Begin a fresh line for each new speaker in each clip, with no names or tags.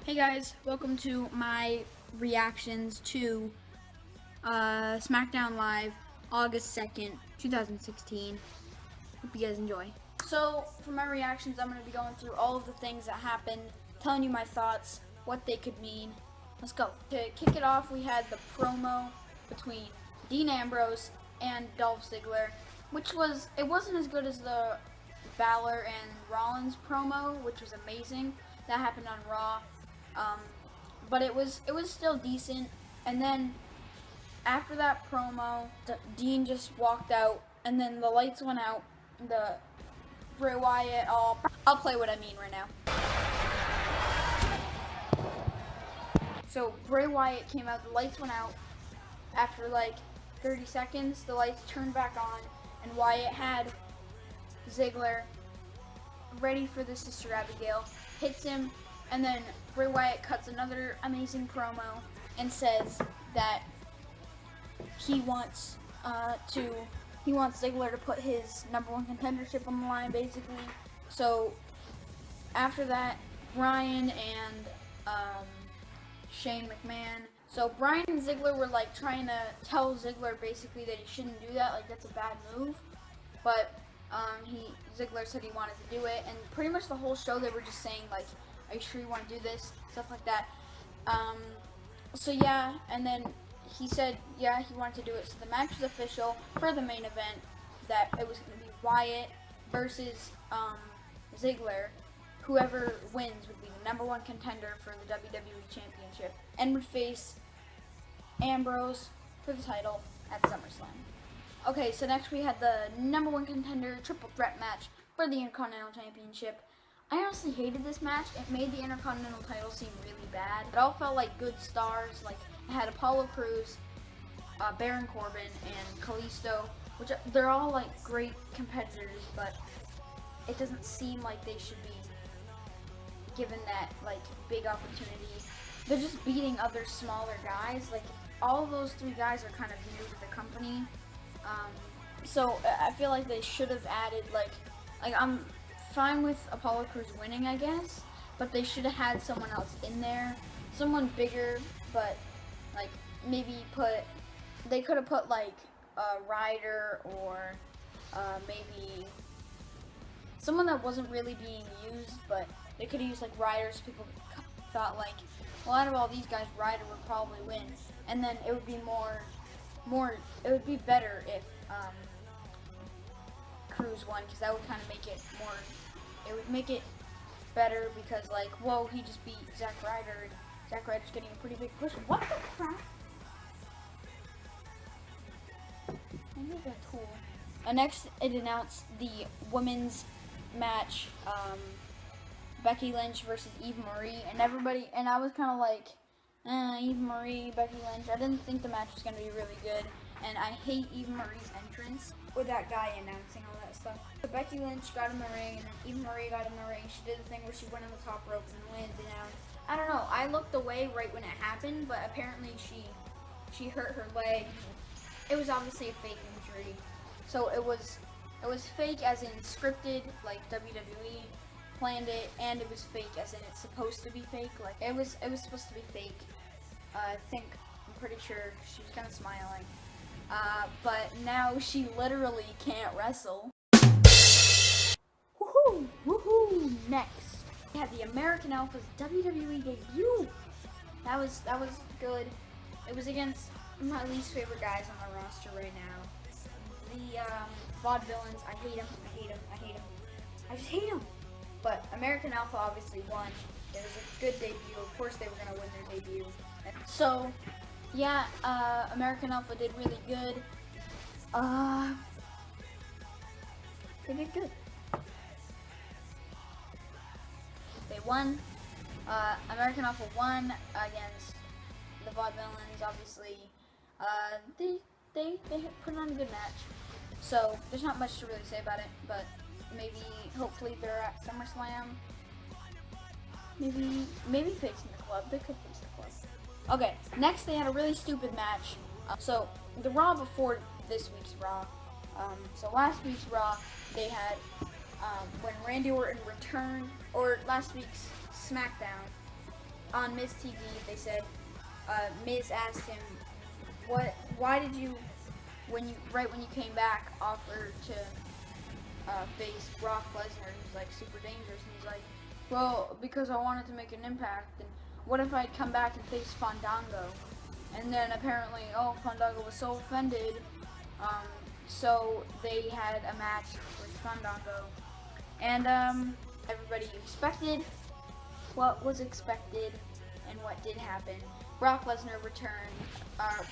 Hey guys, welcome to my reactions to Smackdown Live, August 2nd, 2016. Hope you guys enjoy. So, for my reactions, I'm going to be going through all of the things that happened, telling you my thoughts, what they could mean. Let's go. To kick it off, we had the promo between Dean Ambrose and Dolph Ziggler, it wasn't as good as the Balor and Rollins promo, which was amazing. That happened on Raw. But it was still decent. And then after that promo, Dean just walked out, and then the lights went out. The Bray Wyatt, I'll play what I mean right now. So Bray Wyatt came out, the lights went out. After like 30 seconds, the lights turned back on, and Wyatt had Ziggler ready for the Sister Abigail, hits him, and then Bray Wyatt cuts another amazing promo and says that he wants Ziggler to put his #1 contendership on the line, basically. So after that, Bryan and Shane McMahon. So Bryan and Ziggler were like trying to tell Ziggler basically that he shouldn't do that, like that's a bad move. But Ziggler said he wanted to do it, and pretty much the whole show they were just saying like, "Are you sure you want to do this?" Stuff like that. So yeah, and then he said yeah he wanted to do it. So the match was official for the main event. That it was going to be Wyatt versus Ziggler. Whoever wins would be the #1 contender for the WWE Championship and would face Ambrose for the title at SummerSlam. Okay, so next we had the #1 contender triple threat match for the Intercontinental Championship. I honestly hated this match. It made the Intercontinental title seem really bad. It all felt like good stars. Like, it had Apollo Crews, Baron Corbin, and Kalisto, which they're all like great competitors, but it doesn't seem like they should be given that like big opportunity. They're just beating other smaller guys. Like, all of those three guys are kind of new to the company. So I feel like they should have added like I'm fine with Apollo Crews winning, I guess, but they should have had someone else in there, someone bigger, but like maybe they could have put like a Ryder or maybe someone that wasn't really being used, but they could have used like Ryder, so people thought like, well, out of all these guys, Ryder would probably win, and then it would be it would be better if Crews won, because that would kind of make it more, it would make it better, because like, whoa, he just beat Zack Ryder, and Zack Ryder's getting a pretty big push. What the crap? I need a tool. Next, it announced the women's match, Becky Lynch versus Eve Marie, and I was kind of like, Eve Marie, Becky Lynch. I didn't think the match was going to be really good, and I hate Eve Marie's entrance with that guy announcing all that stuff. So Becky Lynch got in the ring, and then Eve Marie got in the ring. She did the thing where she went on the top rope and landed down. I don't know. I looked away right when it happened, but apparently she hurt her leg. It was obviously a fake injury. So it was fake as in scripted, like WWE planned it, and it was fake as in it's supposed to be fake. Like it was supposed to be fake. I'm pretty sure she was kind of smiling. But now she literally can't wrestle. Woohoo! Woohoo! Next, we had the American Alpha's WWE debut. That was good. It was against my least favorite guys on the roster right now. The Vaudevillains. I hate them. I just hate them. But American Alpha obviously won. It was a good debut. Of course they were going to win their debut. So, yeah, American Alpha did really good. They did good. They won. American Alpha won against the Vaudevillains, obviously. They put on a good match. So, there's not much to really say about it, but hopefully they're at SummerSlam. Maybe facing the club. They could face the club. Okay, next they had a really stupid match. So the Raw before this week's Raw. So last week's Raw, they had when Randy Orton returned, or last week's SmackDown, on Miz TV, they said, Miz asked him, why did you, right when you came back, offer to face Brock Lesnar, who's like super dangerous, and he's like, well, because I wanted to make an impact, and what if I'd come back and face Fandango? And then apparently, Fandango was so offended, so they had a match with Fandango, and everybody expected what was expected, and what did happen. Brock Lesnar returned.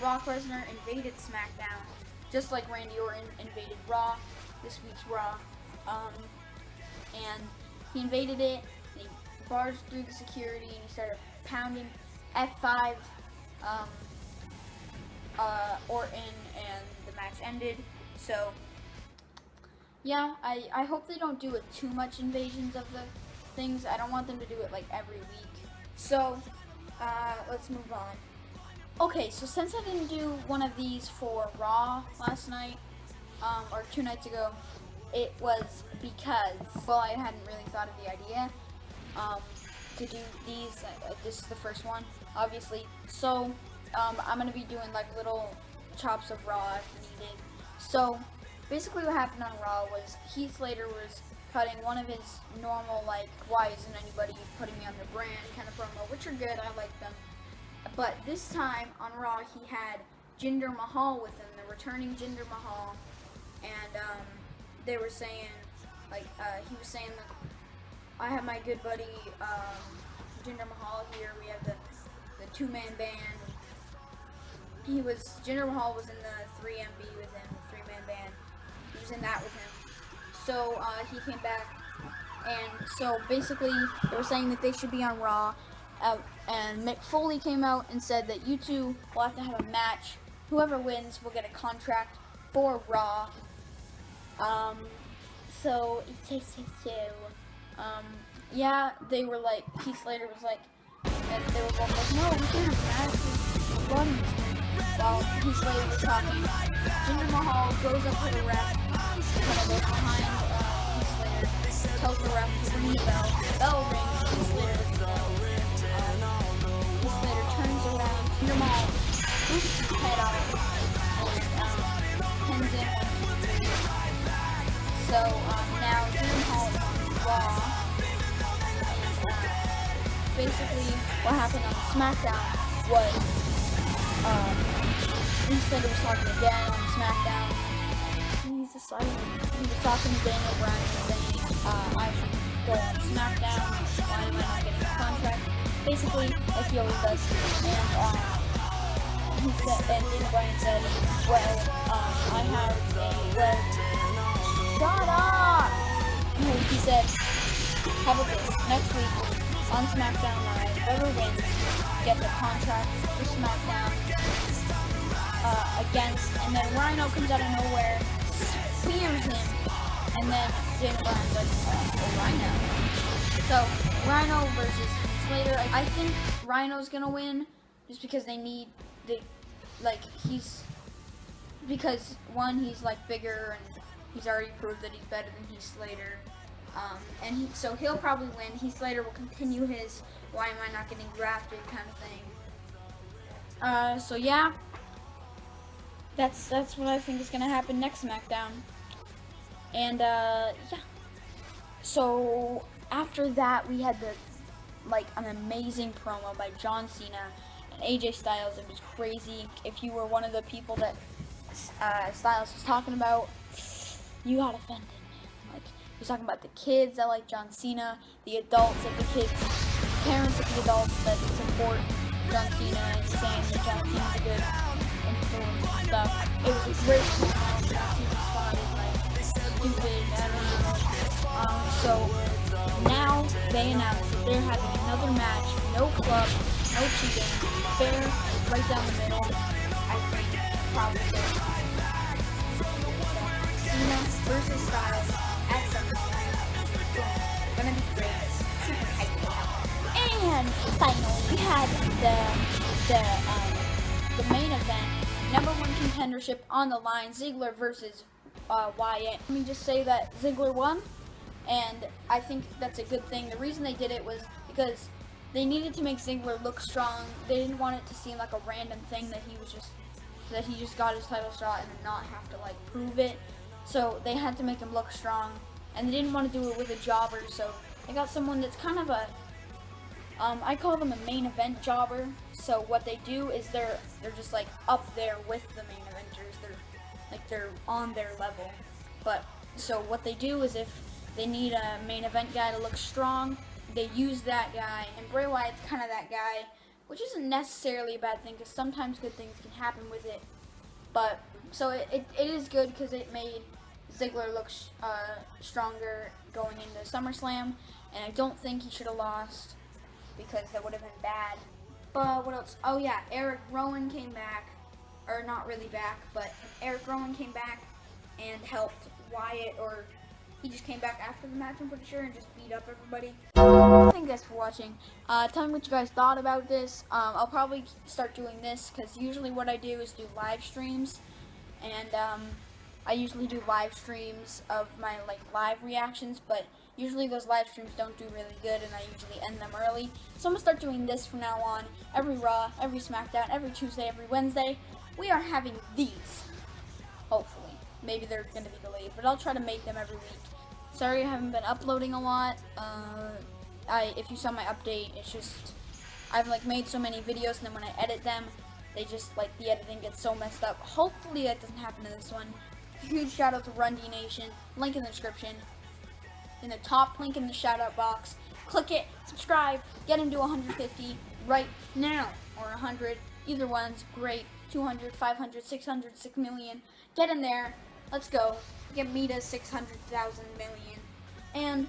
Brock Lesnar invaded SmackDown, just like Randy Orton invaded Raw, this week's Raw, and he invaded it, and he barged through the security, and he started pounding F5 Orton, and the match ended. So yeah, I hope they don't do it too much, invasions of the things. I don't want them to do it like every week. So let's move on. Okay, so since I didn't do one of these for Raw last night, or 2 nights ago, it was because, well, I hadn't really thought of the idea to do these. This is the first one, obviously. So I'm going to be doing like little chops of Raw if needed. So basically what happened on Raw was Heath Slater was cutting one of his normal, like, why isn't anybody putting me on their brand kind of promo, which are good, I like them. But this time on Raw, he had Jinder Mahal with him, the returning Jinder Mahal, and they were saying, like, he was saying that I have my good buddy Jinder Mahal here. We have the 2-man band. Jinder Mahal was in the 3MB with him, the 3-man band. He was in that with him. So he came back, and so basically they were saying that they should be on Raw, and Mick Foley came out and said that you two will have to have a match. Whoever wins will get a contract for Raw. So yeah, they were like, Heath Slater was like, and they were both like, no, we can't have a match. While Heath Slater was talking, Jinder Mahal goes up to the ref, kind of goes behind Heath Slater, tells the ref to ring the bell. The bell rings, Heath Slater turns around, Jinder Mahal boosts his head off, and pins in 1, 2, 3. So now Jinder Mahal is on Raw, and basically what happened on Smackdown was Heath Slater was talking again on Smackdown. He's a silent. He was talking to Daniel Bryan and saying, I should go on Smackdown. Why am I not getting a contract? Basically, like he always does. And Daniel Bryan said, well, I have a shut up! No, he said, how about this? Next week on SmackDown Live, whoever wins gets a contract for SmackDown. And then Rhino comes out of nowhere, spears him, and then Daniel Bryan's like, Rhino. So, Rhino versus Slater. I think Rhino's gonna win, just because because one, he's like bigger, and he's already proved that he's better than Heath Slater. So he'll probably win. Heath Slater will continue his why am I not getting drafted kind of thing. So yeah. That's what I think is gonna happen next SmackDown. And yeah. So after that we had an amazing promo by John Cena and AJ Styles. It was crazy. If you were one of the people that Styles was talking about, you got offended, man. Like, he was talking about the kids that like John Cena, the adults of the kids, parents of the adults that support John Cena, and saying that John Cena's a good influence and stuff. It was a great promo. John Cena spotted like stupid, I don't know. So now they announced that they're having another match, no club, no cheating, fair, right down the middle. I think probably Cena versus Styles at SummerSlam. Gonna be great. Super hyped now. And finally, we had the main event, #1 contendership on the line, Ziggler versus Wyatt. Let me just say that Ziggler won, and I think that's a good thing. The reason they did it was because they needed to make Ziggler look strong. They didn't want it to seem like a random thing that he just got his title shot and then not have to like prove it. So they had to make him look strong, and they didn't want to do it with a jobber. So they got someone that's kind of a I call them a main event jobber. So what they do is they're just like up there with the main eventers. They're on their level. But so what they do is if they need a main event guy to look strong, they use that guy, and Bray Wyatt's kind of that guy, which isn't necessarily a bad thing because sometimes good things can happen with it. But so it is good because it made Ziggler look stronger going into SummerSlam, and I don't think he should have lost because that would have been bad. But what else? Oh yeah, Eric Rowan came back, or not really back, but Eric Rowan came back and helped Wyatt, or he just came back after the match, I'm pretty sure, and just beat up everybody. Thank you guys for watching. Tell me what you guys thought about this. I'll probably start doing this because usually what I do is do live streams, and I usually do live streams of my live reactions, but usually those live streams don't do really good, and I usually end them early. So I'm gonna start doing this from now on. Every Raw, every Smackdown, every Tuesday, every Wednesday, we are having these. Hopefully. Maybe they're going to be delayed, but I'll try to make them every week. Sorry I haven't been uploading a lot. If you saw my update, it's just, I've made so many videos, and then when I edit them, they just, the editing gets so messed up. Hopefully that doesn't happen in this one. Huge shout out to Run D Nation. Link in the description. In the top link in the shout out box. Click it, subscribe, get him to 150 right now. Or 100. Either one's great. 200, 500, 600, 6 million. Get in there. Let's go. Get me to 600,000 million. And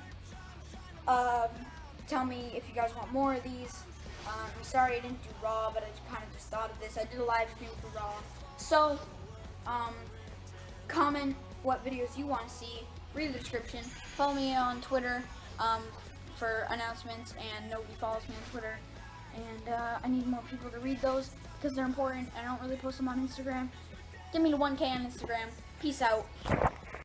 tell me if you guys want more of these. I'm sorry I didn't do Raw, but I kind of just thought of this. I did a live stream for Raw. So, comment what videos you want to see. Read the description. Follow me on Twitter for announcements, and nobody follows me on Twitter. And I need more people to read those because they're important. I don't really post them on Instagram. Get me to 1K on Instagram. Peace out.